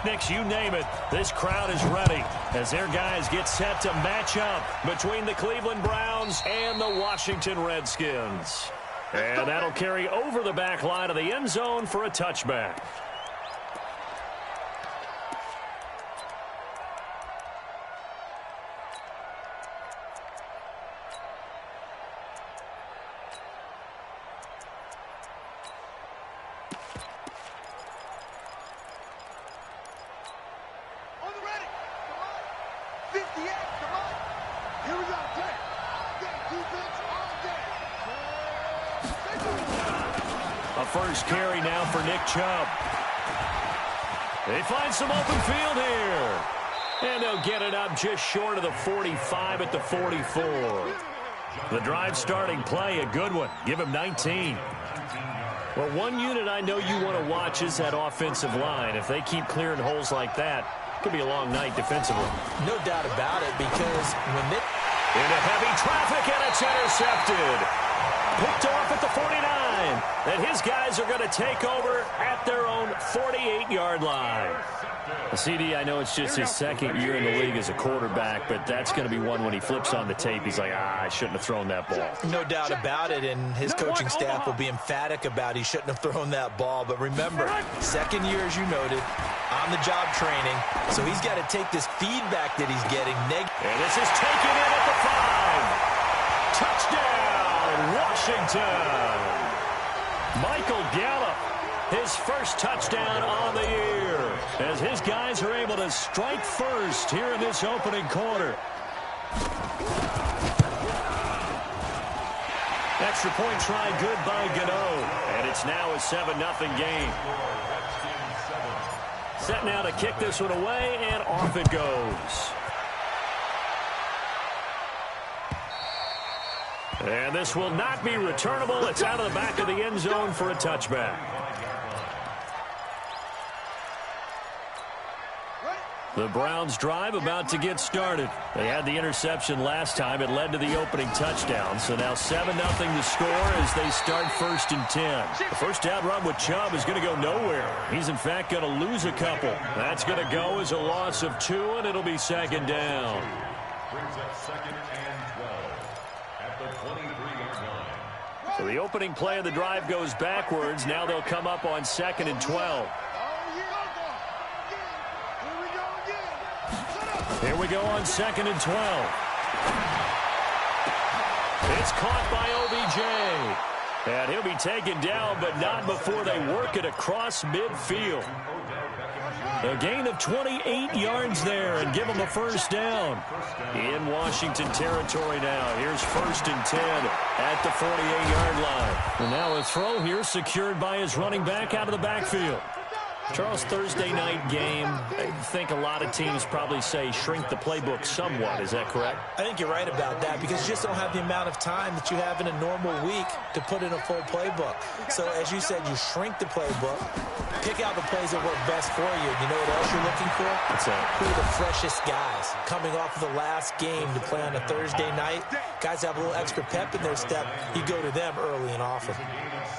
picnics, you name it. This crowd is ready as their guys get set to match up between the Cleveland Browns and the Washington Redskins. And that'll carry over the back line of the end zone for a touchback. First carry now for Nick Chubb. They find some open field here. And they'll get it up just short of the 45 at the 44. The drive starting play, a good one. Give him 19. Well, one unit I know you want to watch is that offensive line. If they keep clearing holes like that, it could be a long night defensively. No doubt about it, because when they... Into heavy traffic, and it's intercepted. Picked off at the 49. And his guys are going to take over at their own 48-yard line. CD, I know it's just his second year in the league as a quarterback, but that's going to be one when he flips on the tape. He's like, I shouldn't have thrown that ball. No doubt about it, and his coaching staff will be emphatic about he shouldn't have thrown that ball. But remember, second year, as you noted, on-the-job training, so he's got to take this feedback that he's getting. And this is taken in at the 5. Touchdown, Washington. Michael Gallup, his first touchdown on the year, as his guys are able to strike first here in this opening quarter. Extra point try good by Gano, and it's now a 7-0 game. Set now to kick this one away, and off it goes. And this will not be returnable. It's out of the back of the end zone for a touchback. The Browns drive about to get started. They had the interception last time. It led to the opening touchdown. So now 7-0 to score as they start 1st and 10. The first down run with Chubb is going to go nowhere. He's, in fact, going to lose a couple. That's going to go as a loss of 2, and it'll be 2nd down. Brings up 2nd and 12 at the 23-yard line. So the opening play of the drive goes backwards. Now they'll come up on 2nd and 12. Here we go on 2nd and 12. It's caught by OBJ. And he'll be taken down, but not before they work it across midfield. A gain of 28 yards there and give them a first down. In Washington territory now. Here's 1st and 10 at the 48-yard line. And now a throw here secured by his running back out of the backfield. Charles, Thursday night game, I think a lot of teams probably say shrink the playbook somewhat. Is that correct? I think you're right about that because you just don't have the amount of time that you have in a normal week to put in a full playbook. So, as you said, you shrink the playbook, pick out the plays that work best for you. You know what else you're looking for? What's that? Who are the freshest guys coming off of the last game to play on a Thursday night? Guys have a little extra pep in their step. You go to them early and often.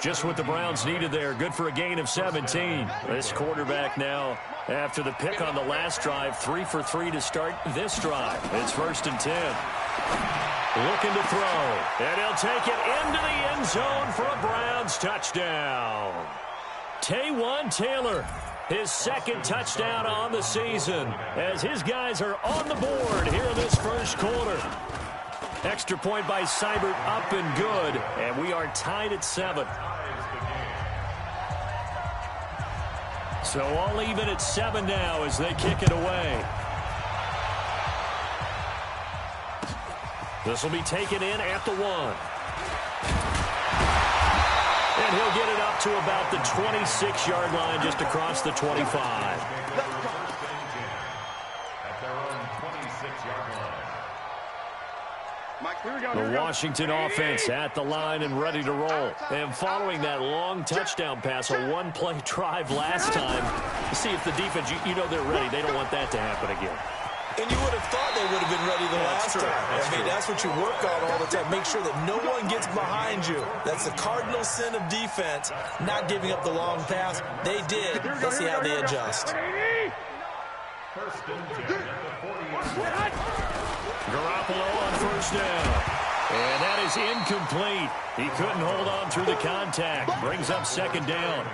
Just what the Browns needed there. Good for a gain of 17. This quarterback now, after the pick on the last drive, 3 for 3 to start this drive. It's 1st and 10. Looking to throw. And he'll take it into the end zone for a Browns touchdown. Taywan Taylor, his 2nd touchdown on the season, as his guys are on the board here in this first quarter. Extra point by Seibert up and good, and we are tied at 7. So all even at 7 now as they kick it away. This will be taken in at the 1. And he'll get it up to about the 26-yard line just across the 25. The Washington offense at the line and ready to roll. And following that long touchdown pass, a one-play drive last time, see if the defense, you know they're ready. They don't want that to happen again. And you would have thought they would have been ready the last time. That's what you work on all the time. Make sure that no one gets behind you. That's the cardinal sin of defense, not giving up the long pass. They did. Let's see how they adjust. First and 10 at the 40-yard Garoppolo on first down. And that is incomplete. He couldn't hold on through the contact. Brings up second down.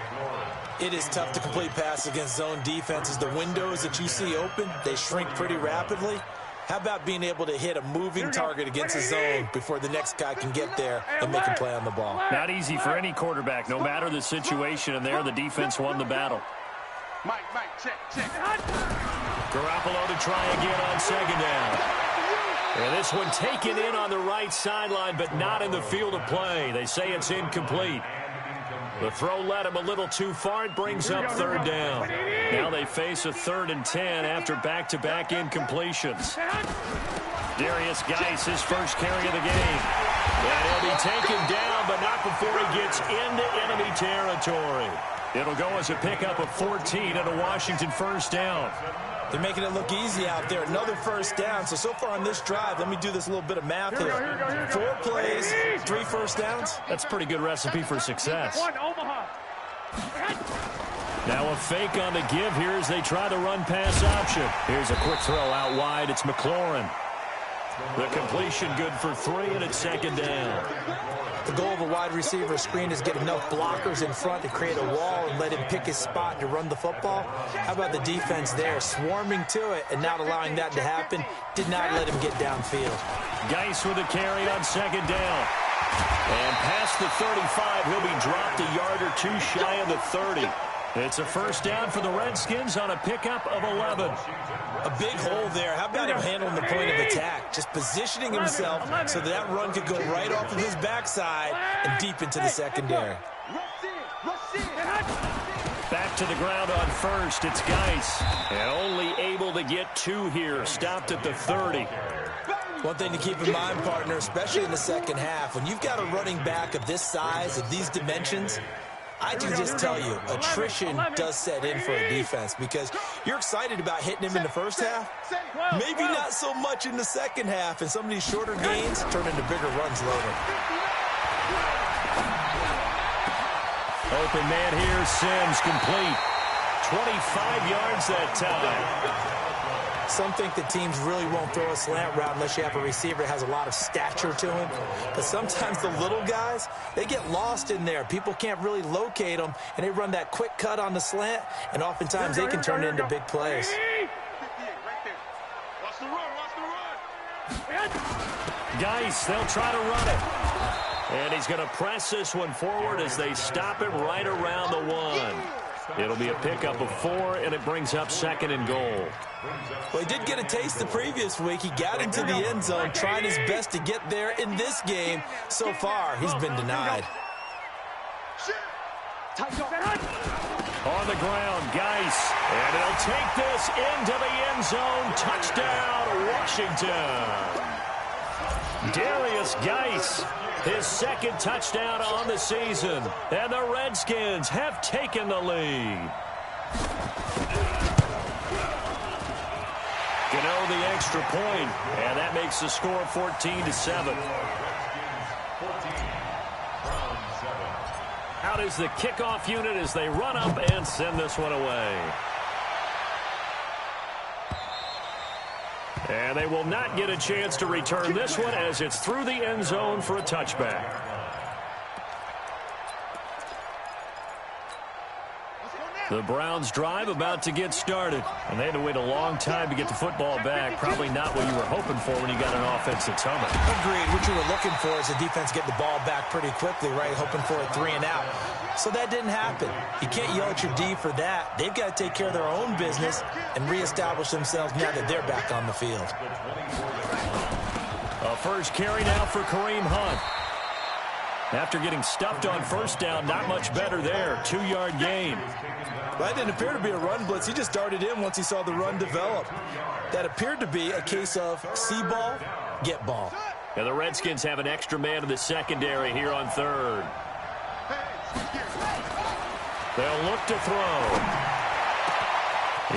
It is tough to complete passes against zone defenses. The windows that you see open, they shrink pretty rapidly. How about being able to hit a moving target against a zone before the next guy can get there and make a play on the ball? Not easy for any quarterback, no matter the situation. And there, the defense won the battle. Mike, check. Garoppolo to try again on second down. And this one taken in on the right sideline, but not in the field of play. They say it's incomplete. The throw led him a little too far. It brings up third down. Now they face a 3rd and 10 after back-to-back incompletions. Darius Geis, his first carry of the game. And he'll be taken down, but not before he gets into enemy territory. It'll go as a pickup of 14 and a Washington first down. They're making it look easy out there. Another first down. So far on this drive, let me do this little bit of math here. 4 plays, 3 first downs. That's a pretty good recipe for success. Now a fake on the give here as they try the run-pass option. Here's a quick throw out wide. It's McLaurin. The completion good for 3, and it's second down. The goal of a wide receiver screen is get enough blockers in front to create a wall and let him pick his spot to run the football. How about the defense there, swarming to it and not allowing that to happen? Did not let him get downfield. Geis with a carry on second down. And past the 35, he'll be dropped a yard or 2 shy of the 30. It's a first down for the Redskins on a pickup of 11. A big hole there. How about him handling the point of attack? Just positioning himself so that run could go right off of his backside and deep into the secondary. Back to the ground on first. It's Geis. And only able to get 2 here. Stopped at the 30. One thing to keep in mind, partner, especially in the second half, when you've got a running back of this size, of these dimensions, I can just tell you, attrition does set in for a defense because you're excited about hitting him in the first half. Maybe not so much in the second half, and some of these shorter gains turn into bigger runs later. Open man here, Sims, complete. 25 yards that time. Some think that teams really won't throw a slant route unless you have a receiver that has a lot of stature to him. But sometimes the little guys, they get lost in there. People can't really locate them, and they run that quick cut on the slant, and oftentimes they can turn it into big plays. Geis, they'll try to run it. And he's going to press this one forward as they stop him right around the 1. It'll be a pickup of 4, and it brings up 2nd and goal. Well, he did get a taste the previous week. He got into the end zone, trying his best to get there in this game. So far, he's been denied. On the ground, Geis. And he'll take this into the end zone. Touchdown, Washington. Darius Geis. His 2nd touchdown on the season. And the Redskins have taken the lead. Gano the extra point, and that makes the score 14-7. Out is the kickoff unit as they run up and send this one away. And they will not get a chance to return this one as it's through the end zone for a touchback. The Browns drive about to get started. And they had to wait a long time to get the football back. Probably not what you were hoping for when you got an offense that's humming. Agreed. What you were looking for is the defense get the ball back pretty quickly, right? Hoping for a 3 and out. So that didn't happen. You can't yell at your D for that. They've got to take care of their own business and reestablish themselves now that they're back on the field. A first carry now for Kareem Hunt. After getting stuffed on first down, not much better there. 2-yard gain. Well, that didn't appear to be a run blitz. He just darted in once he saw the run develop. That appeared to be a case of see ball, get ball. And the Redskins have an extra man in the secondary here on 3rd. They'll look to throw.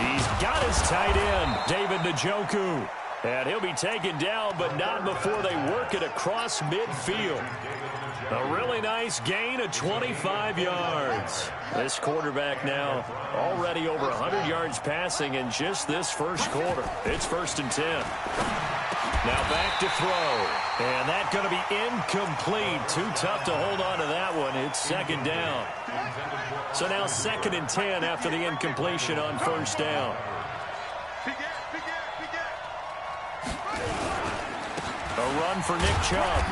He's got his tight end, David Njoku. And he'll be taken down, but not before they work it across midfield. A really nice gain of 25 yards. This quarterback now already over 100 yards passing in just this first quarter. It's 1st and 10. Now back to throw. And that's going to be incomplete. Too tough to hold on to that one. It's 2nd down. So now 2nd and 10 after the incompletion on 1st down. A run for Nick Chubb.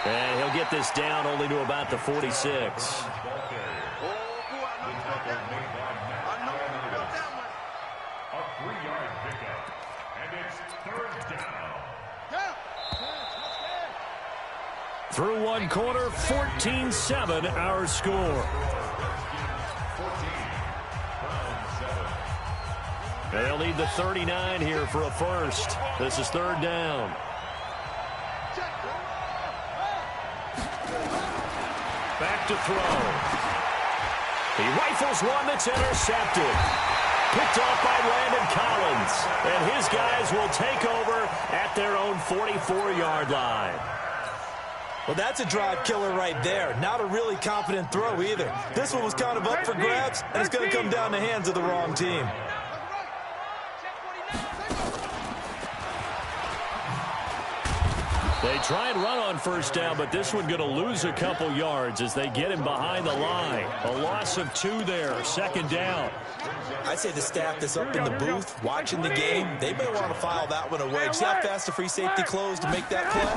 And he'll get this down only to about the 46. Through one quarter, 14-7 our score. They'll need the 39 here for a first. This is 3rd down. Back to throw. He rifles one that's intercepted. Picked off by Landon Collins. And his guys will take over at their own 44-yard line. Well, that's a drive killer right there. Not a really confident throw either. This one was kind of up for grabs, and it's going to come down the hands of the wrong team. They try and run on 1st down, but this one going to lose a couple yards as they get him behind the line. A loss of 2 there, 2nd down. I'd say the staff that's up in the booth watching the game, they may want to file that one away. See how fast the free safety closed to make that play?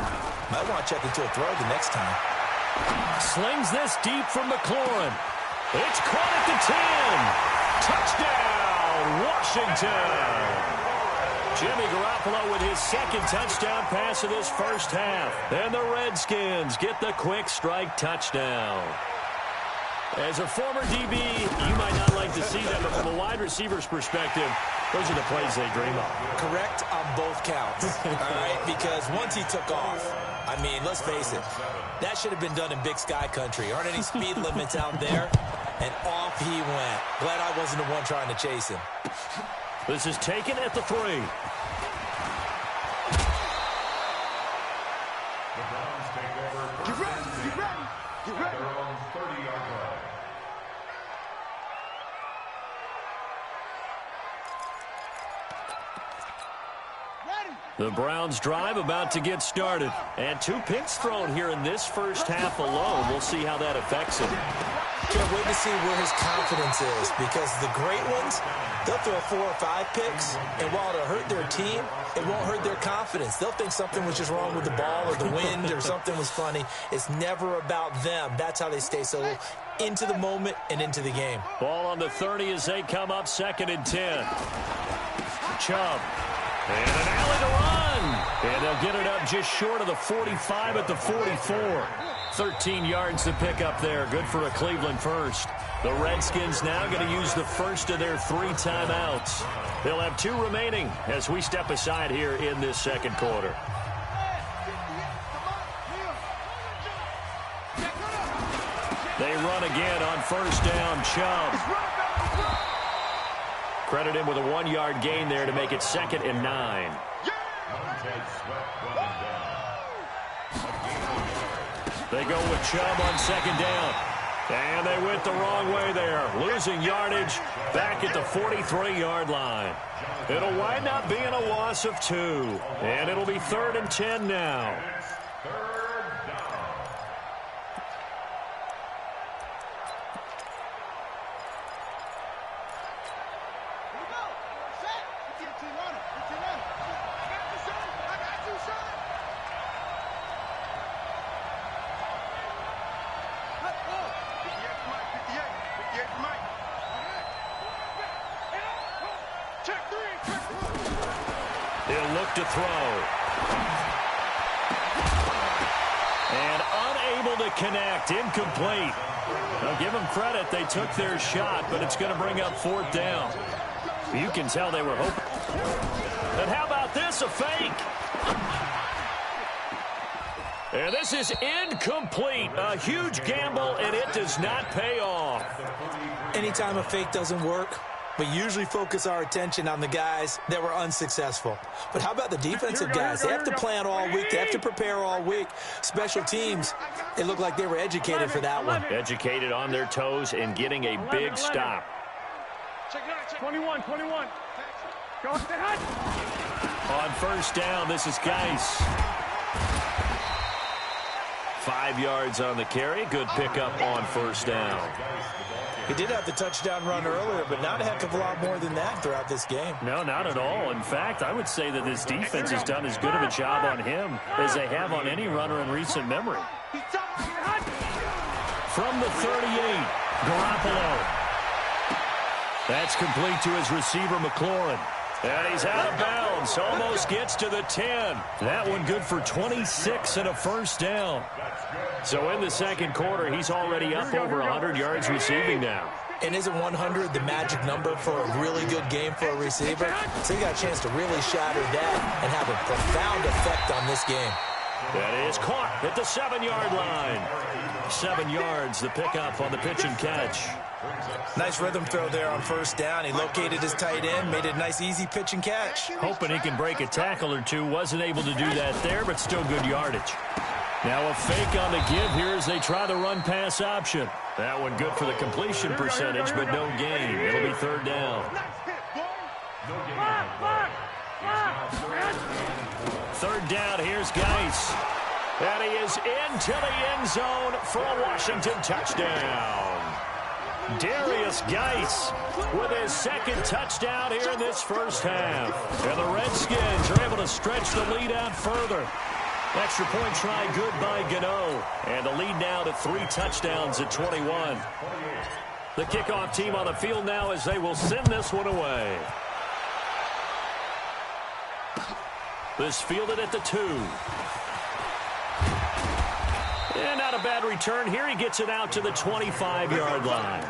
Might want to check into a throw the next time. Slings this deep from McLaurin. It's caught at the 10. Touchdown, Washington. Jimmy Garoppolo with his 2nd touchdown pass of this first half. And the Redskins get the quick strike touchdown. As a former DB, you might not like to see that, but from a wide receiver's perspective, those are the plays they dream of. Correct on both counts, all right? Because once he took off, I mean, let's face it, that should have been done in Big Sky country. Aren't any speed limits out there? And off he went. Glad I wasn't the one trying to chase him. This is taken at the 3. Get ready, get ready, get ready. Their own 30-yard line. The Browns drive about to get started. And 2 picks thrown here in this first half alone. We'll see how that affects him. Can't wait to see where his confidence is, because the great ones, they'll throw 4 or 5 picks, and while it'll hurt their team, it won't hurt their confidence. They'll think something was just wrong with the ball or the wind or something was funny. It's never about them. That's how they stay so into the moment and into the game. Ball on the 30 as they come up 2nd and 10. Chubb. And an alley to run. And they'll get it up just short of the 45 at the 44. 13 yards to pick up there. Good for a Cleveland first. The Redskins now going to use the first of their 3 timeouts. They'll have 2 remaining as we step aside here in this 2nd quarter. They run again on 1st down. Chubb. Credit him with a 1-yard gain there to make it 2nd and 9. They go with Chubb on 2nd down. And they went the wrong way there. Losing yardage back at the 43-yard line. It'll wind up being a loss of 2. And it'll be 3rd and 10 now. He'll look to throw. And unable to connect. Incomplete. Now give them credit. They took their shot, but it's going to bring up 4th down. You can tell they were hoping. And how about this? A fake. And this is incomplete. A huge gamble, and it does not pay off. Anytime a fake doesn't work, We usually focus our attention on the guys that were unsuccessful. But how about the defensive guys? They have to plan all week. They have to prepare all week. Special teams, it looked like they were educated for that one. Educated on their toes and getting a big stop. 21. Go ahead. On first down, this is Geis. 5 yards on the carry. Good pickup on first down. He did have the touchdown run earlier, but not a heck of a lot more than that throughout this game. No, not at all. In fact, I would say that this defense has done as good of a job on him as they have on any runner in recent memory. From the 38, Garoppolo. That's complete to his receiver, McLaurin. And he's out of bounds. Almost gets to the 10. That one good for 26 and a first down. So in the second quarter, he's already up over 100 yards receiving now. And isn't 100 the magic number for a really good game for a receiver? So he got a chance to really shatter that and have a profound effect on this game. That is caught at the 7-yard line. 7 yards, the pickup on the pitch and catch. Nice rhythm throw there on first down. He located his tight end, made it a nice, easy pitch and catch. Hoping he can break a tackle or two. Wasn't able to do that there, but still good yardage. Now a fake on the give here as they try the run-pass option. That one good for the completion percentage, but no gain. It'll be third down. Third down, here's Geis. And he is into the end zone for a Washington touchdown. Darius Geis with his second touchdown here in this first half. And the Redskins are able to stretch the lead out further. Extra point try good by Gano. And the lead now to 3 touchdowns at 21. The kickoff team on the field now as they will send this one away. This fielded at the 2. And not a bad return here. He gets it out to the 25-yard line.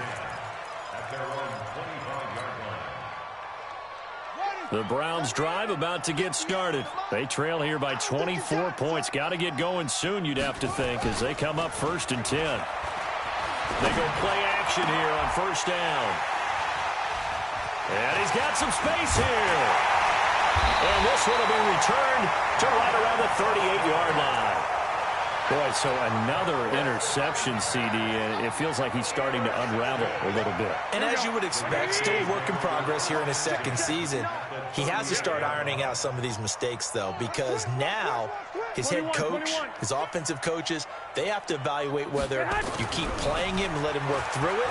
The Browns drive about to get started. They trail here by 24 points. Got to get going soon, you'd have to think, as they come up 1st and 10. They go play action here on first down. And he's got some space here. And this one will be returned to right around the 38-yard line. Boy, so another interception, CD, and it feels like he's starting to unravel a little bit. And as you would expect, still a work in progress here in his second season. He has to start ironing out some of these mistakes, though, because now his head coach, his offensive coaches, they have to evaluate whether you keep playing him and let him work through it,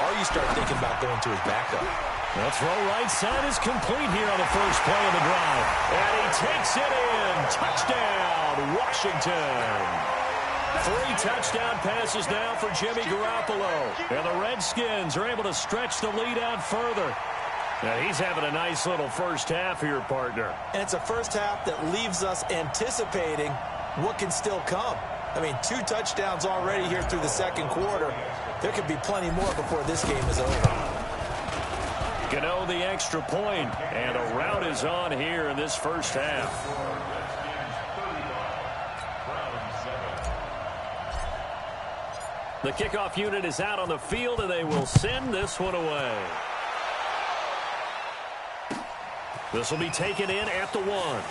or you start thinking about going to his backup. The throw right side is complete here on the first play of the drive. And he takes it in. Touchdown, Washington. 3 touchdown passes now for Jimmy Garoppolo. And the Redskins are able to stretch the lead out further. Now he's having a nice little first half here, partner. And it's a first half that leaves us anticipating what can still come. I mean, 2 touchdowns already here through the second quarter. There could be plenty more before this game is over. Gano the extra point, and a rout is on here in this first half. The kickoff unit is out on the field, and they will send this one away. This will be taken in at the 1.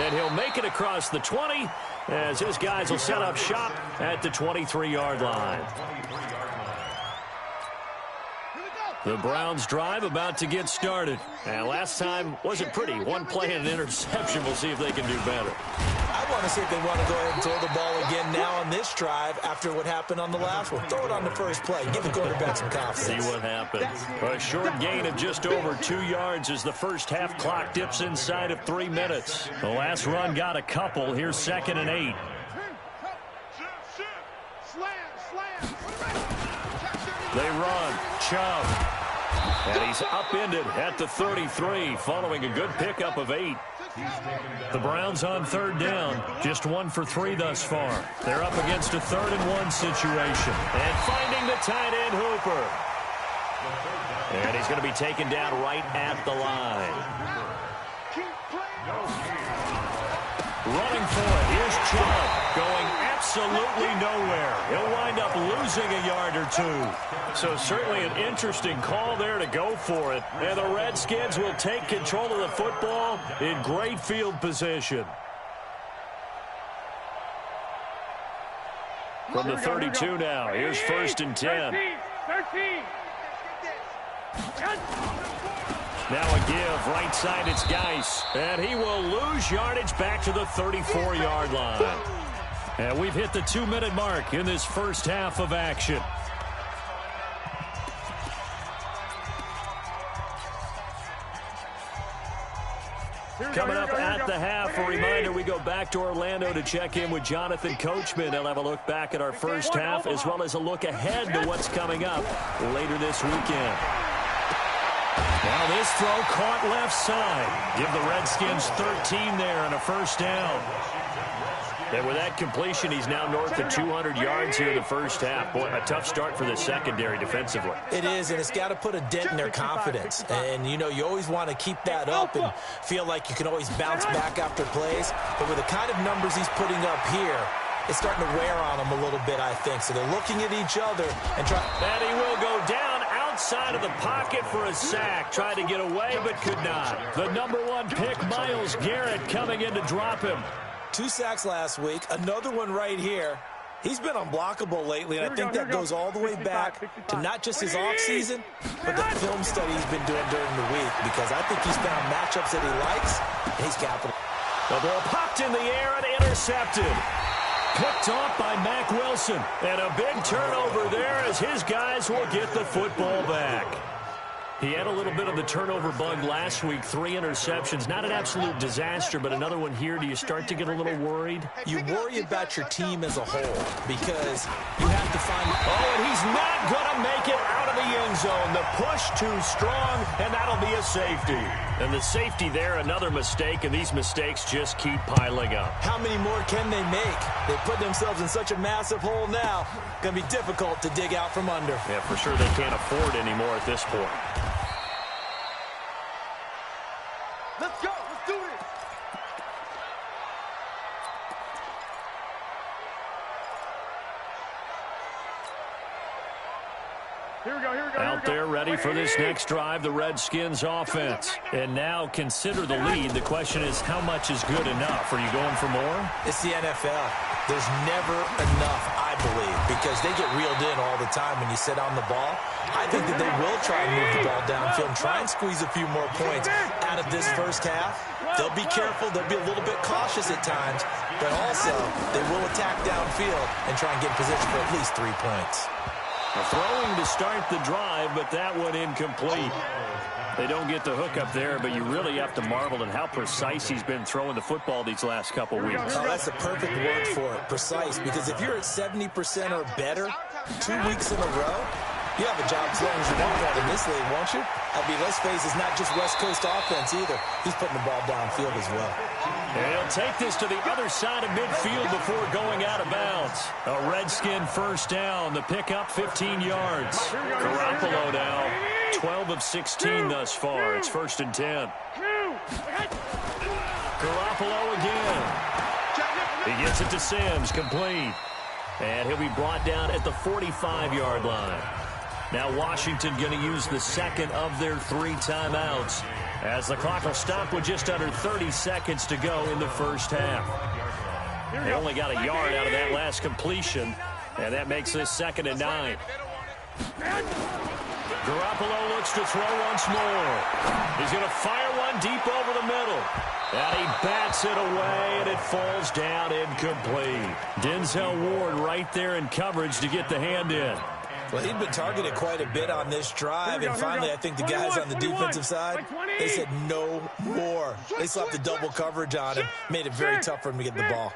And he'll make it across the 20 as his guys will set up shop at the 23-yard line. The Browns drive about to get started. And last time wasn't pretty. 1 play and an interception. We'll see if they can do better. I want to see if they want to go ahead and throw the ball again now on this drive after what happened on the last one. Throw it on the first play. Give the quarterback some confidence. See what happens. A short gain of just over 2 yards as the first half clock dips inside of 3 minutes. The last run got a couple. Here's 2nd and 8. They run. Chubb. And he's upended at the 33 following a good pickup of 8. The Browns on third down. Just 1 for 3 thus far. They're up against a 3rd and 1 situation. And finding the tight end Hooper. And he's going to be taken down right at the line. Running for it. Here's Chubb going absolutely nowhere. He'll wind up losing a yard or two. So certainly an interesting call there to go for it. And the Redskins will take control of the football in great field position. From the 32 now, here's 1st and 10. 13. Now a give, right side, it's Geis. And he will lose yardage back to the 34-yard line. And we've hit the 2-minute mark in this first half of action. Coming up at the half, a reminder, we go back to Orlando to check in with Jonathan Coachman. He'll have a look back at our first half as well as a look ahead to what's coming up later this weekend. Now this throw caught left side. Give the Redskins 13 there and a first down. And with that completion, he's now north of 200 yards here in the first half. Boy, a tough start for the secondary defensively. It is, and it's got to put a dent in their confidence. And, you know, you always want to keep that up and feel like you can always bounce back after plays. But with the kind of numbers he's putting up here, it's starting to wear on them a little bit, I think. So they're looking at each other and trying. And he will go down outside of the pocket for a sack. Tried to get away, but could not. The #1 pick, Myles Garrett, coming in to drop him. 2 sacks last week, another one right here. He's been unblockable lately, and I think that goes all the way back to not just his offseason, but the film study he's been doing during the week, because I think he's found matchups that he likes, and he's capital. The ball popped in the air and intercepted. Picked off by Mack Wilson. And a big turnover there as his guys will get the football back. He had a little bit of the turnover bug last week, 3 interceptions. Not an absolute disaster, but another one here. Do you start to get a little worried? You worry about your team as a whole because you have to find. Oh, and he's not going to make it out of the end zone. The push too strong, and that'll be a safety. And the safety there, another mistake, and these mistakes just keep piling up. How many more can they make? They put themselves in such a massive hole now. Going to be difficult to dig out from under. Yeah, for sure they can't afford anymore at this point. Let's go. Let's do this. Here we go. Out there ready for this next drive, the Redskins offense. And now consider the lead. The question is, how much is good enough? Are you going for more? It's the NFL. There's never enough, I believe, because they get reeled in all the time when you sit on the ball. I think that they will try and move the ball downfield and try and squeeze a few more points out of this first half. They'll be careful. They'll be a little bit cautious at times, but also they will attack downfield and try and get in position for at least 3 points. Throwing to start the drive, but that one incomplete. They don't get the hook up there, but you really have to marvel at how precise he's been throwing the football these last couple weeks. Oh, that's a perfect word for it, precise, because if you're at 70% or better 2 weeks in a row, you have a job as long as you want one in this league, won't you? I mean, let's face it, it's not just West Coast offense either. He's putting the ball downfield as well. And he'll take this to the other side of midfield before going out of bounds. A Redskin first down. The pickup 15 yards. Garoppolo now 12 of 16 thus far. It's 1st and 10. Garoppolo again. He gets it to Sims, complete. And he'll be brought down at the 45-yard line. Now Washington going to use the second of their 3 timeouts as the clock will stop with just under 30 seconds to go in the first half. They only got a yard out of that last completion, and that makes this 2nd and 9. Garoppolo looks to throw once more. He's going to fire one deep over the middle. And he bats it away, and it falls down incomplete. Denzel Ward right there in coverage to get the hand in. Well, he'd been targeted quite a bit on this drive, and finally I think the guys on the defensive side, they said no more. They slapped the double coverage on him, made it very tough for him to get the ball.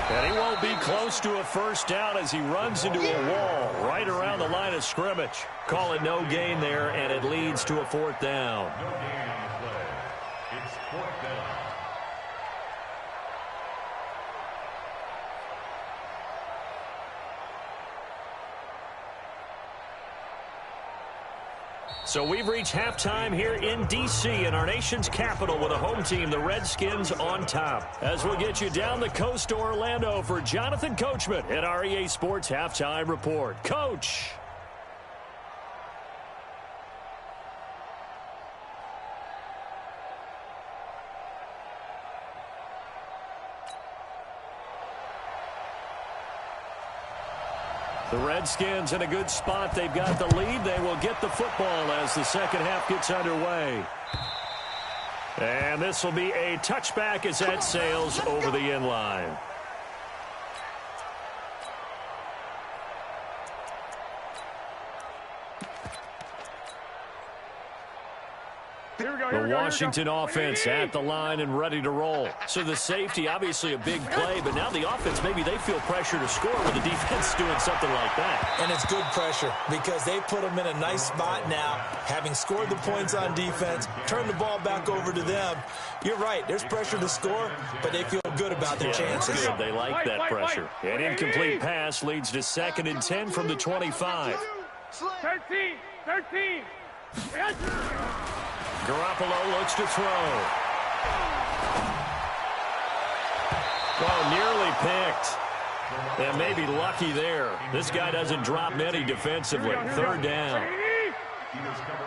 And he won't be close to a first down as he runs into a wall right around the line of scrimmage. Call it no gain there, and it leads to a 4th down. No gain on the play. It's 4th down. So we've reached halftime here in D.C. in our nation's capital with a home team, the Redskins, on top. As we'll get you down the coast to Orlando for Jonathan Coachman at our EA Sports Halftime Report. Coach. The Redskins in a good spot. They've got the lead. They will get the football as the second half gets underway. And this will be a touchback as that sails over the end line. The Washington offense at the line and ready to roll. So the safety, obviously a big play, but now the offense, maybe they feel pressure to score with the defense doing something like that. And it's good pressure because they put them in a nice spot now, having scored the points on defense, turn the ball back over to them. You're right, there's pressure to score, but they feel good about their chances. Good. They like that pressure. An incomplete pass leads to 2nd and 10 from the 25. 13. Garoppolo looks to throw. Oh, nearly picked. And maybe lucky there. This guy doesn't drop many defensively. 3rd down.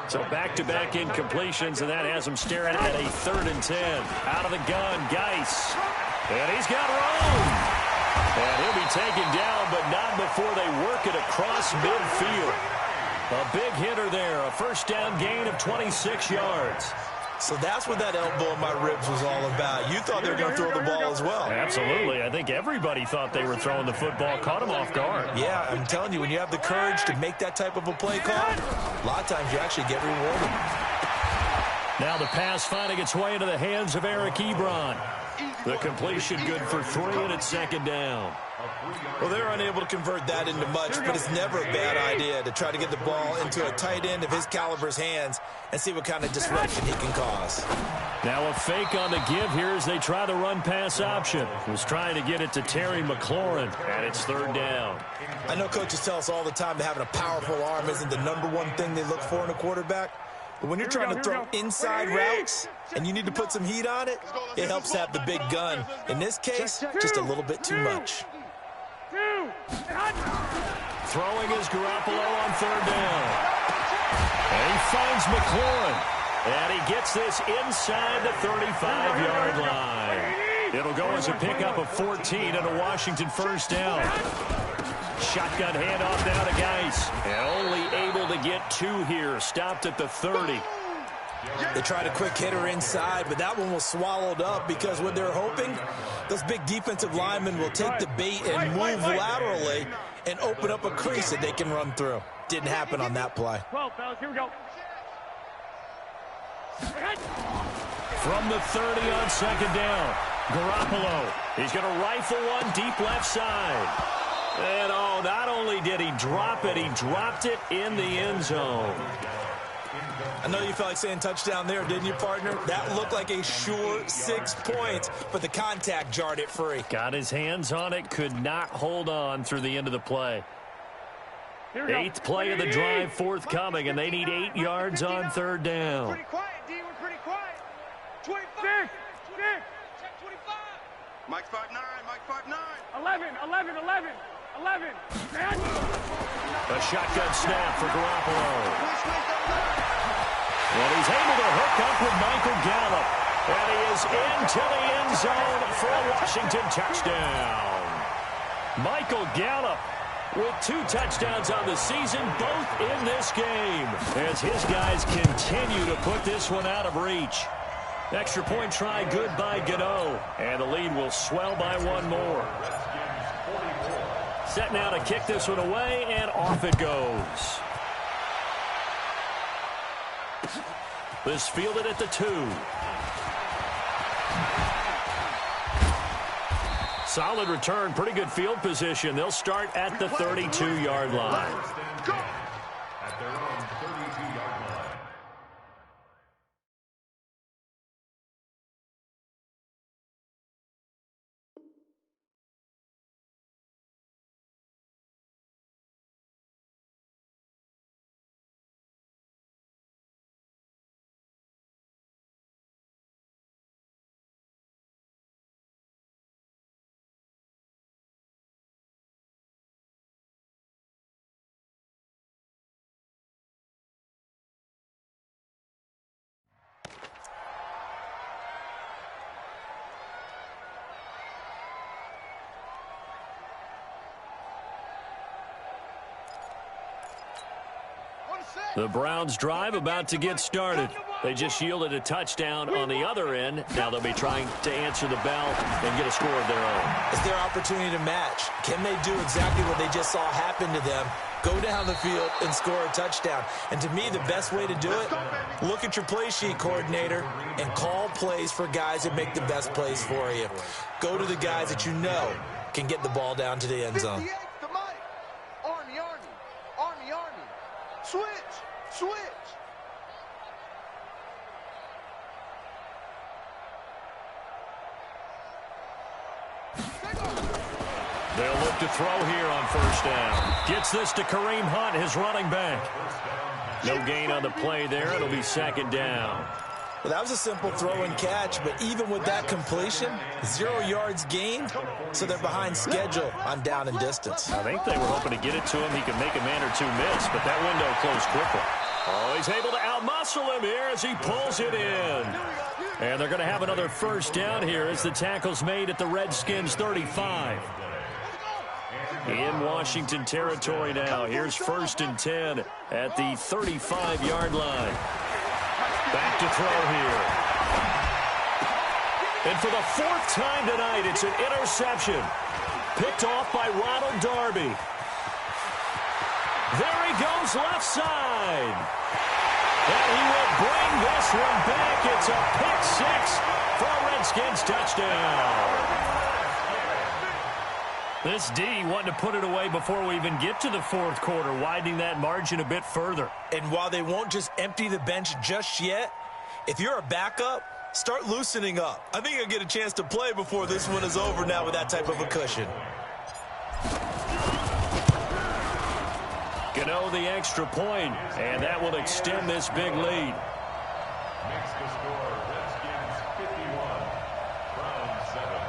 So back-to-back incompletions, and that has him staring at a 3rd and 10. Out of the gun, Geis. And he's got room. And he'll be taken down, but not before they work it across midfield. A big hitter there, a 1st down gain of 26 yards. So that's what that elbow in my ribs was all about. You thought they were going to throw the ball as well. Absolutely. I think everybody thought they were throwing the football, caught him off guard. Yeah, I'm telling you, when you have the courage to make that type of a play call, a lot of times you actually get rewarded. Now the pass finding its way into the hands of Eric Ebron. The completion good for 3, and it's 2nd down. Well, they're unable to convert that into much, but it's never a bad idea to try to get the ball into a tight end of his caliber's hands and see what kind of disruption he can cause. Now a fake on the give here as they try the run-pass option. Was trying to get it to Terry McLaurin, and it's 3rd down. I know coaches tell us all the time that having a powerful arm isn't the #1 thing they look for in a quarterback. But when you're trying to throw inside routes and you need to put some heat on it, it helps to have the big gun. In this case, just a little bit too much. Throwing is Garoppolo on 3rd down. And he finds McLaurin. And he gets this inside the 35-yard line. It'll go as a pickup of 14 and a Washington 1st down. Shotgun handoff now to Geis. And only able to get 2 here. Stopped at the 30. They tried a quick hitter inside, but that one was swallowed up because what they're hoping, those big defensive linemen will take the bait and move laterally and open up a crease that they can run through. Didn't happen on that play. 12, fellas, here we go. From the 30 on 2nd down, Garoppolo. He's going to rifle one deep left side. And, oh, not only did he drop it, he dropped it in the end zone. I know you felt like saying touchdown there, didn't you, partner? That looked like a sure 6 points, but the contact jarred it free. Got his hands on it, could not hold on through the end of the play. 8th play of the drive forthcoming, and they need 8 yards on 3rd down. Pretty quiet, D. We're pretty quiet. 25. 6. Check 25. Mike 5'9", Mike 5'9". 11. A shotgun snap for Garoppolo. And he's able to hook up with Michael Gallup. And he is into the end zone for a Washington touchdown. Michael Gallup with 2 touchdowns on the season, both in this game, as his guys continue to put this one out of reach. Extra point try good by Gano, and the lead will swell by 1 more. Set now to kick this one away, and off it goes. This fielded at the 2. Solid return, pretty good field position. They'll start at the 32-yard line. The Browns drive about to get started. They just yielded a touchdown on the other end. Now they'll be trying to answer the bell and get a score of their own. It's their opportunity to match. Can they do exactly what they just saw happen to them? Go down the field and score a touchdown. And to me, the best way to do it, look at your play sheet coordinator and call plays for guys that make the best plays for you. Go to the guys that you know can get the ball down to the end zone. Switch. They'll look to throw here on first down. Gets this to Kareem Hunt, his running back. No gain on the play there. It'll be second down. Well, that was a simple throw and catch, but even with that completion, 0 yards gained, so they're behind schedule on down and distance. I think they were hoping to get it to him. He could make a man or two miss, but that window closed quickly. Oh, he's able to outmuscle him here as he pulls it in. And they're going to have another first down here as the tackle's made at the Redskins 35. In Washington territory now. Here's 1st and 10 at the 35-yard line. Back to throw here. And for the 4th time tonight, it's an interception. Picked off by Ronald Darby. There he goes left side. And he will bring this one back. It's a pick-6 for a Redskins touchdown. This D wanting to put it away before we even get to the 4th quarter, widening that margin a bit further. And while they won't just empty the bench just yet, if you're a backup, start loosening up. I think you'll get a chance to play before this one is over now with that type of a cushion. Gano the extra point, and that will extend this big lead. Makes the score Redskins 51, Browns 7.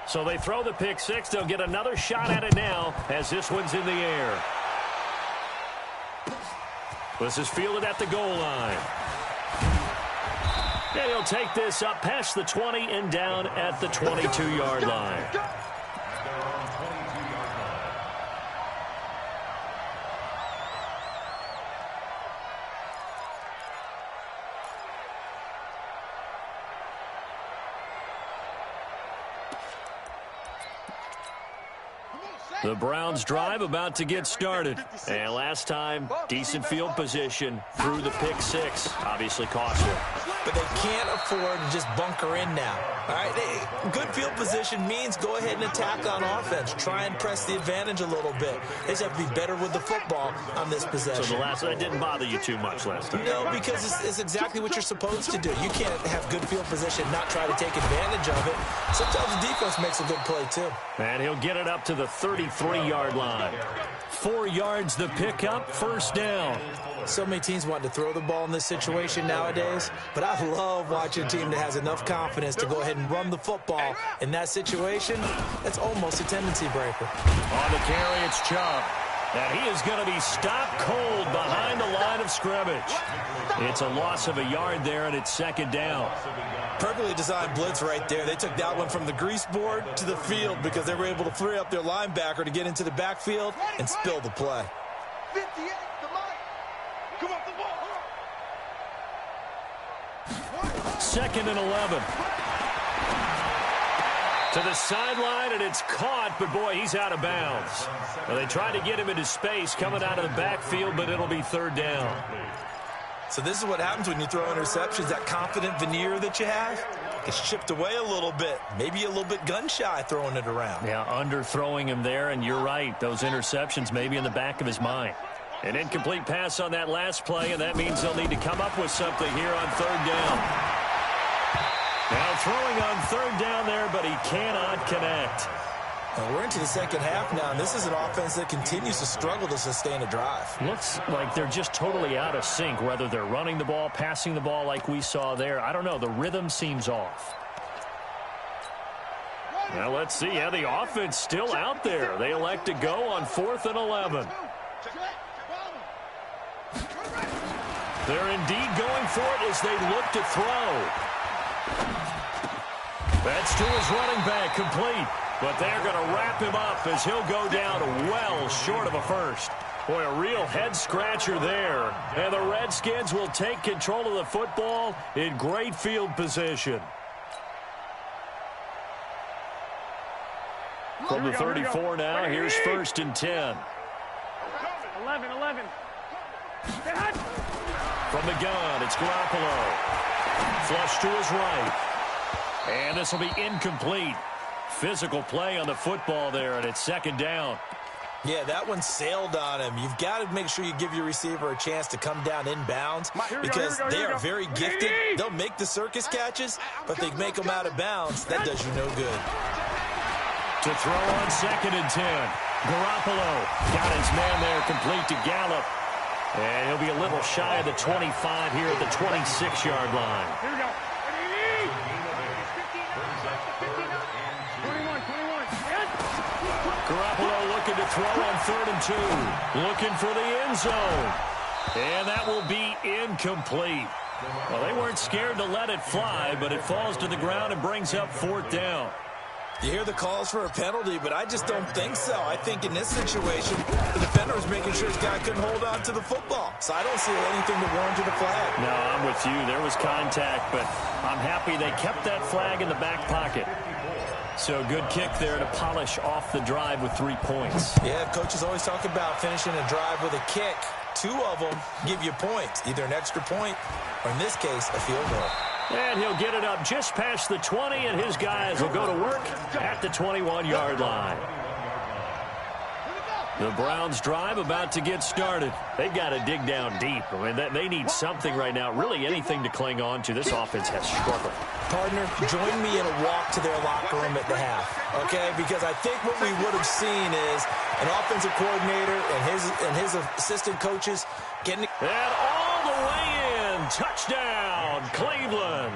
So they throw the pick-6. They'll get another shot at it now as this one's in the air. This is fielded at the goal line. And he'll take this up past the 20 and down at the 22-yard line. The Browns drive about to get started. And last time, decent field position through the pick-6. Obviously costly. But they can't afford to just bunker in now. All right, good field position means go ahead and attack on offense. Try and press the advantage a little bit. They just have to be better with the football on this possession. So that didn't bother you too much last time? No, because it's exactly what you're supposed to do. You can't have good field position, not try to take advantage of it. Sometimes the defense makes a good play, too. And he'll get it up to the 33-yard line. 4 yards the pickup, first down. So many teams want to throw the ball in this situation nowadays, but I love watching a team that has enough confidence to go ahead and run the football. In that situation, that's almost a tendency breaker. On the carry, it's Chubb. And he is going to be stopped cold behind the line of scrimmage. It's a loss of a yard there, and it's second down. Perfectly designed blitz right there. They took that one from the grease board to the field because they were able to free up their linebacker to get into the backfield and spill the play. 58, the mic. Come off the ball. 2nd and 11. To the sideline, and it's caught, but boy, he's out of bounds. Well, they tried to get him into space coming out of the backfield, but it'll be third down. So this is what happens when you throw interceptions. That confident veneer that you have gets chipped away a little bit. Maybe a little bit gun-shy throwing it around. Yeah, underthrowing him there, and you're right. Those interceptions may be in the back of his mind. An incomplete pass on that last play, and that means they'll need to come up with something here on third down. Now throwing on third down there, but he cannot connect. Well, we're into the second half now, and this is an offense that continues to struggle to sustain a drive. Looks like they're just totally out of sync, whether they're running the ball, passing the ball like we saw there. I don't know. The rhythm seems off. Now let's see. Yeah, the offense still out there. They elect to go on 4th and 11. They're indeed going for it as they look to throw. That's to his running back, complete. But they're going to wrap him up as he'll go down well short of a first. Boy, a real head-scratcher there. And the Redskins will take control of the football in great field position. From the 34 now, here's 1st and 10. 11. From the gun, it's Garoppolo. Flush to his right. And this will be incomplete. Physical play on the football there, and it's 2nd down. Yeah, that one sailed on him. You've got to make sure you give your receiver a chance to come down inbounds because they are very gifted. They'll make the circus catches, but they make them out of bounds. That does you no good. To throw on 2nd and 10. Garoppolo got his man there, complete to Gallup. And he'll be a little shy of the 25 here at the 26-yard line. Here we go. 21. Garoppolo looking to throw on 3rd and 2. Looking for the end zone. And that will be incomplete. Well, they weren't scared to let it fly, but it falls to the ground and brings up 4th down. You hear the calls for a penalty, but I just don't think so. I think in this situation, the defender was making sure his guy couldn't hold on to the football. So I don't see anything to warrant the flag. No, I'm with you. There was contact, but I'm happy they kept that flag in the back pocket. So good kick there to polish off the drive with 3 points. Yeah, coaches always talk about finishing a drive with a kick. 2 of them give you points, either an extra point or, in this case, a field goal. And he'll get it up just past the 20, and his guys will go to work at the 21-yard line. The Browns drive about to get started. They've got to dig down deep. I mean, they need something right now, really anything to cling on to. This offense has struggled. Partner, join me in a walk to their locker room at the half, okay? Because I think what we would have seen is an offensive coordinator and his assistant coaches getting... And all the way in, touchdown, Cleveland.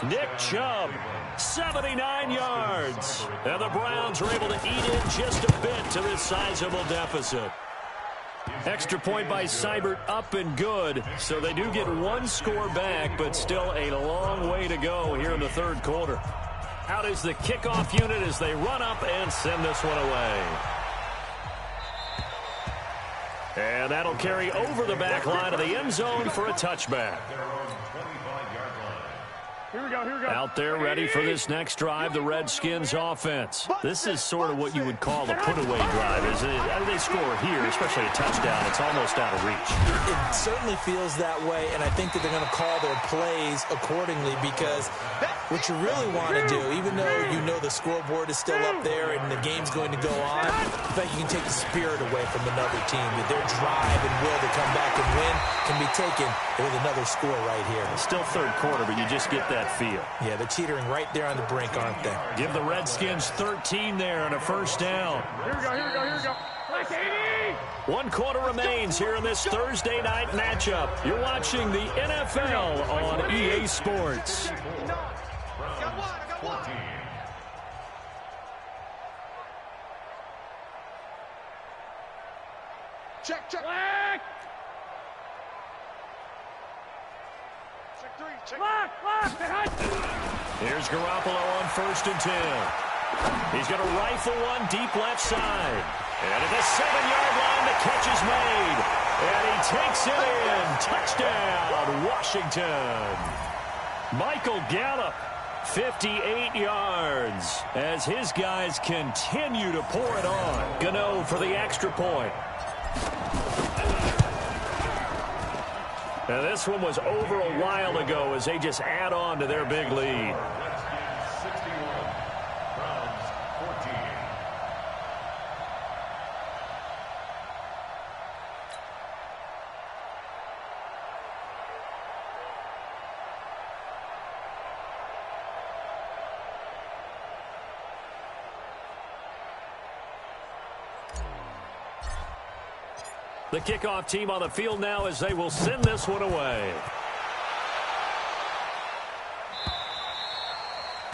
Nick Chubb, 79 yards. And the Browns are able to eat in just a bit to this sizable deficit. Extra point by Seibert, up and good. So they do get 1 score back, but still a long way to go here in the 3rd quarter. Out is the kickoff unit as they run up and send this one away. And that'll carry over the back line of the end zone for a touchback. Here we go. Out there ready for this next drive, the Redskins offense. This is sort of what you would call a put-away drive. As they score here, especially a touchdown, it's almost out of reach. It certainly feels that way, and I think that they're going to call their plays accordingly because what you really want to do, even though you know the scoreboard is still up there and the game's going to go on, in fact, you can take the spirit away from another team. That their drive and will to come back and win can be taken with another score right here. It's still 3rd quarter, but you just get that feel. Yeah, they're teetering right there on the brink, aren't they? Give the Redskins 13 there and a 1st down. Here we go. Black 80! 1 quarter remains here in this Thursday night matchup. You're watching the NFL on EA Sports. I got one. Check. Black! Check 3. Check. Black! Here's Garoppolo on 1st and 10. He's going to rifle one deep left side. And at the 7-yard line, the catch is made. And he takes it in. Touchdown, Washington. Michael Gallup, 58 yards, as his guys continue to pour it on. Gano for the extra point. Now, this one was over a while ago as they just add on to their big lead. The kickoff team on the field now as they will send this one away.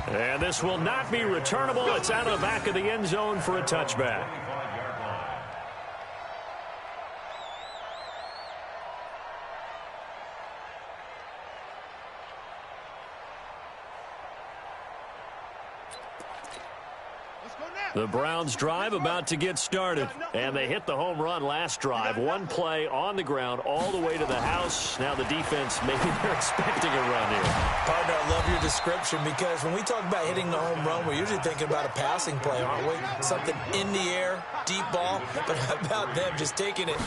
And this will not be returnable. It's out of the back of the end zone for a touchback. The Browns drive about to get started. And they hit the home run last drive. One play on the ground all the way to the house. Now the defense, maybe they're expecting a run here. Partner, I love your description because when we talk about hitting the home run, we're usually thinking about a passing play, aren't we? Something in the air, deep ball. But how about them just taking it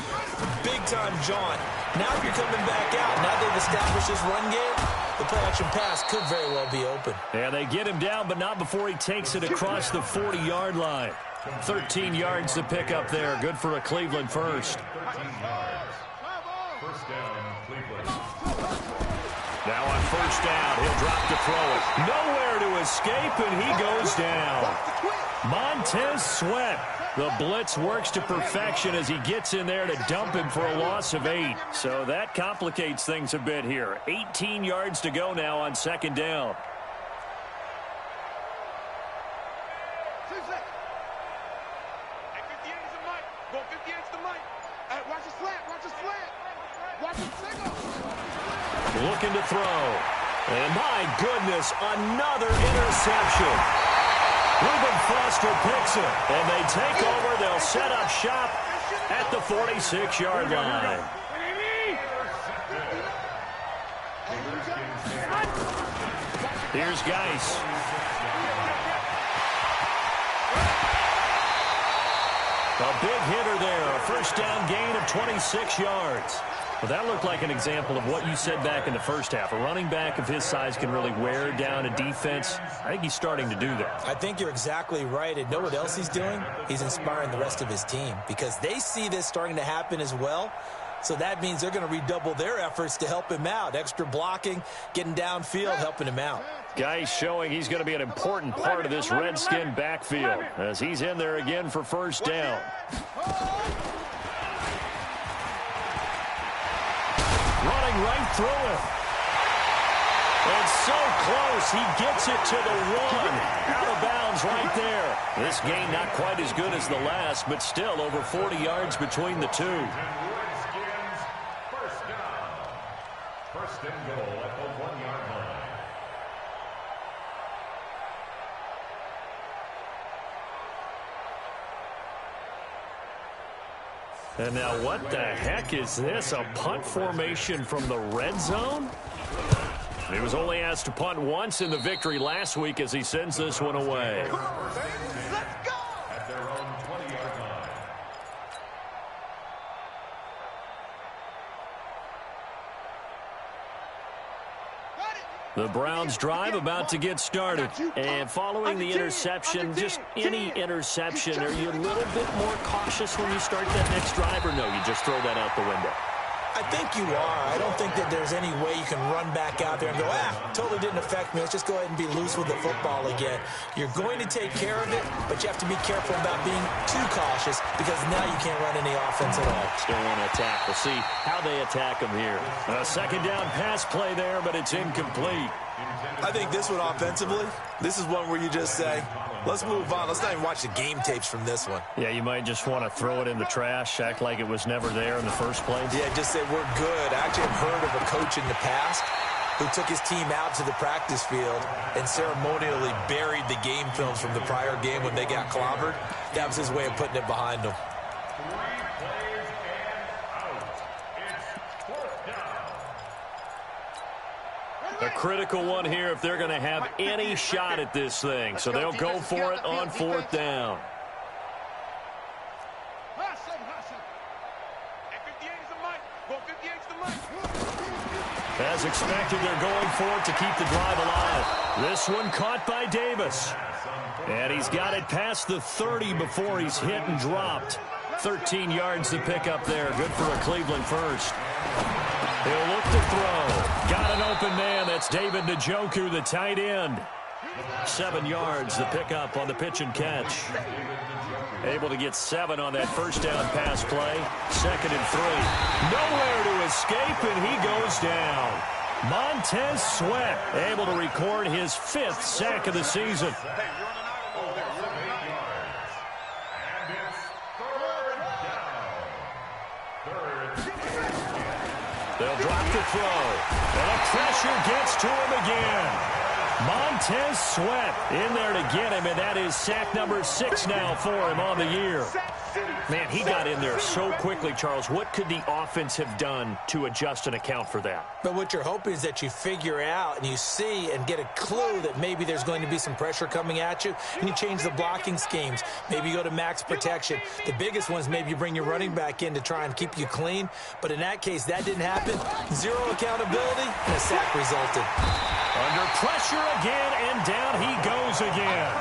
big-time jaunt? Now if you're coming back out, now they've established this run game, the play-action pass could very well be open. Yeah, they get him down, but not before he takes it across the 40-yard line. 13 yards to pick up there. Good for a Cleveland first. First down, Cleveland. Now on first down, he'll drop to throw it. Nowhere to escape, and he goes down. Montez Sweat. The blitz works to perfection as he gets in there to dump him for a loss of 8. So that complicates things a bit here. 18 yards to go now on second down. Looking to throw. And my goodness, another interception. Reuben Foster picks it, and they take over. They'll set up shop at the 46-yard line. Here's Geis. A big hitter there, a first down gain of 26 yards. Well, that looked like an example of what you said back in the first half. A running back of his size can really wear down a defense. I think he's starting to do that. I think you're exactly right. And know what else he's doing? He's inspiring the rest of his team because they see this starting to happen as well. So that means they're going to redouble their efforts to help him out. Extra blocking, getting downfield, helping him out. Geis showing he's going to be an important part of this Redskin backfield as he's in there again for first down. Running right through it. And so close, he gets it to the 1. Out of bounds right there. This gain not quite as good as the last, but still over 40 yards between the two. Redskins, first down. First and goal at the 1-yard line. And now what the heck is this? A punt formation from the red zone? He was only asked to punt once in the victory last week as he sends this one away. Let's go! At their own 20-yard line. The Browns drive about to get started. And following the interception, just any interception, are you a little bit more cautious when you start that next drive, or no, you just throw that out the window? I think you are. I don't think that there's any way you can run back out there and go, totally didn't affect me. Let's just go ahead and be loose with the football again. You're going to take care of it, but you have to be careful about being too cautious because now you can't run any offense at all. Still want to attack. We'll see how they attack them here. A second down pass play there, but it's incomplete. I think this one offensively, this is one where you just say, let's move on. Let's not even watch the game tapes from this one. Yeah, you might just want to throw it in the trash, act like it was never there in the first place. Yeah, just say we're good. I actually have heard of a coach in the past who took his team out to the practice field and ceremonially buried the game films from the prior game when they got clobbered. That was his way of putting it behind them. 3 plays and out. It's fourth down. A critical one here if they're going to have any shot at this thing. So they'll go for it on fourth down. As expected, they're going for it to keep the drive alive. This one caught by Davis. And he's got it past the 30 before he's hit and dropped. 13 yards to pick up there. Good for a Cleveland first. He'll look to throw. Got an open man. That's David Njoku, the tight end. 7 yards to pick up on the pitch and catch. Able to get 7 on that first down pass play. 2nd and 3. Nowhere to escape, and he goes down. Montez Sweat able to record his 5th sack of the season. They'll drop the throw. And a pressure gets to him again. Montez Sweat in there to get him, and that is sack number 6 now for him on the year. Man, he got in there so quickly, Charles. What could the offense have done to adjust and account for that? But what you're hoping is that you figure out and you see and get a clue that maybe there's going to be some pressure coming at you, and you change the blocking schemes. Maybe you go to max protection. The biggest one is maybe you bring your running back in to try and keep you clean. But in that case, that didn't happen. Zero accountability, and a sack resulted. Under pressure again, and down he goes again.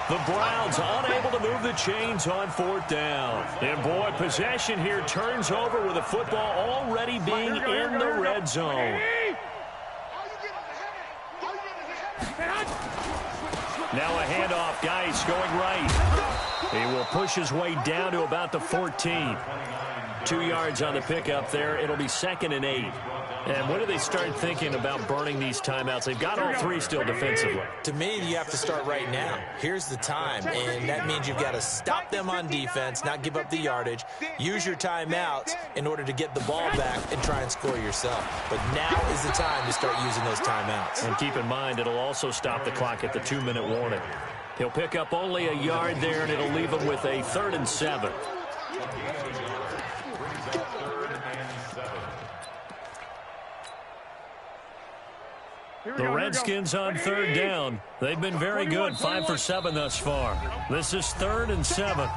The Browns unable to move the chains on 4th down. And, boy, possession here turns over with the football already being in the red zone. Now a handoff, Geis going right. He will push his way down to about the 14. 2 yards on the pickup there. It'll be 2nd and 8. And when do they start thinking about burning these timeouts? They've got all 3 still defensively. To me, you have to start right now. Here's the time, and that means you've got to stop them on defense, not give up the yardage, use your timeouts in order to get the ball back and try and score yourself. But now is the time to start using those timeouts. And keep in mind, it'll also stop the clock at the 2-minute warning. He'll pick up only a yard there, and it'll leave him with a 3rd and 7. The Redskins on 3rd down. They've been very good, 5 for 7 thus far. This is 3rd and 7.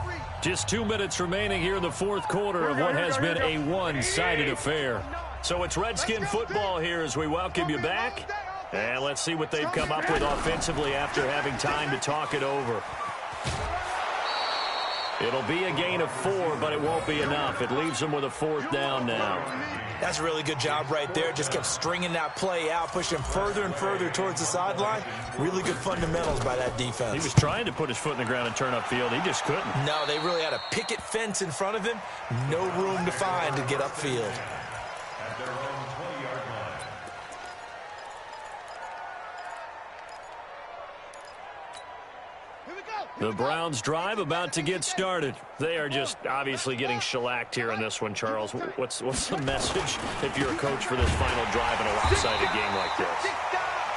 Just 2 minutes remaining here in the 4th quarter of what has been a one-sided affair. So it's Redskin football here as we welcome you back. And let's see what they've come up with offensively after having time to talk it over. It'll be a gain of 4, but it won't be enough. It leaves them with a 4th down now. That's a really good job right there. Just kept stringing that play out, pushing further and further towards the sideline. Really good fundamentals by that defense. He was trying to put his foot in the ground and turn upfield. He just couldn't. No, they really had a picket fence in front of him. No room to find to get upfield. The Browns drive about to get started. They are just obviously getting shellacked here in this one, Charles. What's the message if you're a coach for this final drive in a lopsided game like this?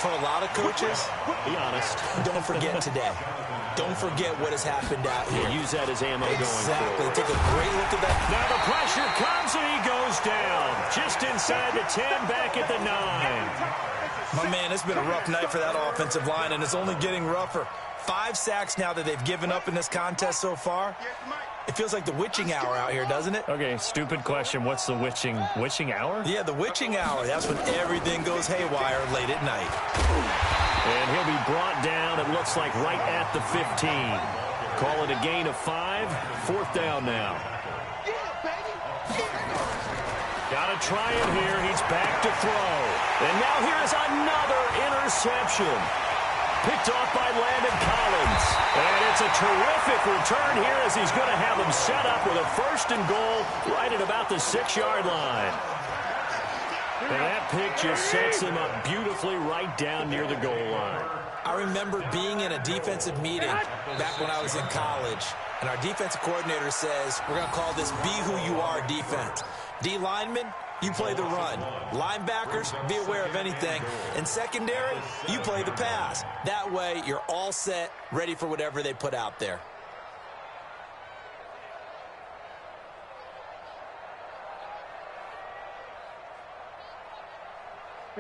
For a lot of coaches, be honest. Don't forget today. Don't forget what has happened out here. Use that as ammo going Exactly. forward. Take a great look at that. Now the pressure comes and he goes down. Just inside the 10, back at the 9. My man, it's been a rough night for that offensive line, and it's only getting rougher. 5 sacks now that they've given up in this contest so far. It feels like the witching hour out here, doesn't it? Okay, stupid question. What's the witching hour? Yeah, the witching hour. That's when everything goes haywire late at night. And he'll be brought down, it looks like, right at the 15. Call it a gain of 5. 4th down now. Got to try it here. He's back to throw. And now here is another interception. Picked off by Landon Collins. And it's a terrific return here as he's going to have him set up with a 1st and goal right at about the 6-yard line. And that pick just sets him up beautifully right down near the goal line. I remember being in a defensive meeting back when I was in college, and our defensive coordinator says, we're going to call this Be Who You Are defense. D linemen, you play the run. Linebackers, be aware of anything. And secondary, you play the pass. That way, you're all set, ready for whatever they put out there.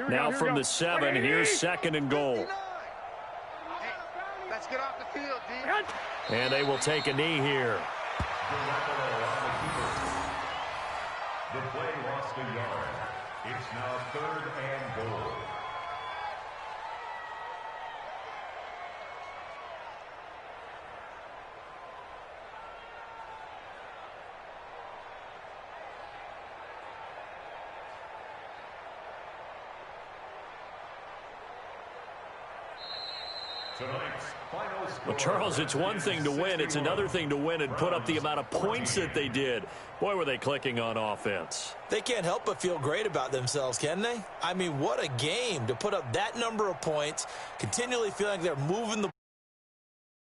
Now from the 7, here's 2nd and goal. Hey, let's get off the field, D. And they will take a knee here. The play lost a yard. It's now 3rd and goal. Well, Charles, it's one thing to win. It's another thing to win and put up the amount of points that they did. Boy, were they clicking on offense. They can't help but feel great about themselves, can they? I mean, what a game to put up that number of points, continually feeling like they're moving the